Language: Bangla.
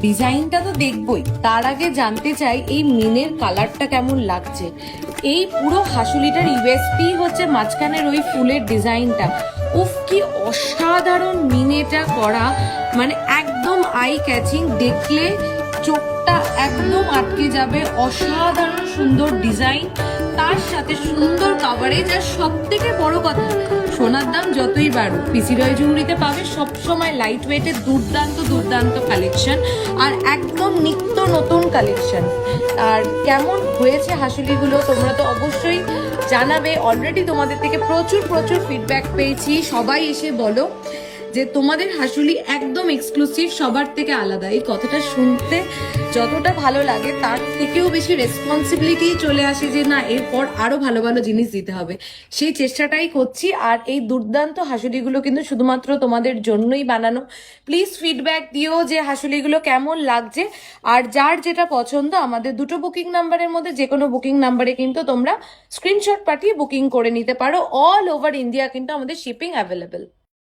ডিজাইনটা তো দেখবই, তার আগে জানতে চাই এই মিনের কালারটা কেমন লাগছে। এই পুরো হাসুলিটার ইউএসপি হচ্ছে মাঝখানের ওই ফুলের ডিজাইনটা। উফ, কি অসাধারণ মিনেটা করা, মানে একদম আই ক্যাচিং, দেখলে চোখটা একদম আটকে যাবে। অসাধারণ সুন্দর ডিজাইন, তার সাথে সুন্দর কাভারেজ, আর সব থেকে বড় কথা, সোনার দাম যতই বাড়ুক পিসি রয় জুয়েলারিতে পাবে সবসময় লাইট ওয়েটের দুর্দান্ত দুর্দান্ত কালেকশন, আর একদম নিত্য নতুন কালেকশন। আর কেমন হয়েছে হাসুলিগুলো তোমরা তো অবশ্যই জানাবে। অলরেডি তোমাদের থেকে প্রচুর প্রচুর ফিডব্যাক পেয়েছি, সবাই এসে বলো যে তোমাদের হাসুলি একদম এক্সক্লুসিভ, সবার থেকে আলাদা। এই কথাটা শুনতে যতটা ভালো লাগে তার থেকেও বেশি রেসপন্সিবিলিটি চলে আসে যে না, এরপর আরো ভালো ভালো জিনিস দিতে হবে, সেই চেষ্টাটাই করছি। আর এই দুর্দান্ত হাসুলিগুলো কিন্তু শুধুমাত্র তোমাদের জন্যই বানানো। প্লিজ ফিডব্যাক দিও যে হাসুলিগুলো কেমন লাগছে, আর যার যেটা পছন্দ আমাদের দুটো বুকিং নাম্বারের মধ্যে যে কোনো বুকিং নাম্বারে কিন্তু তোমরা স্ক্রিনশট পাঠিয়ে বুকিং করে নিতে পারো। অল ওভার ইন্ডিয়া কিন্তু আমাদের শিপিং অ্যাভেলেবেল।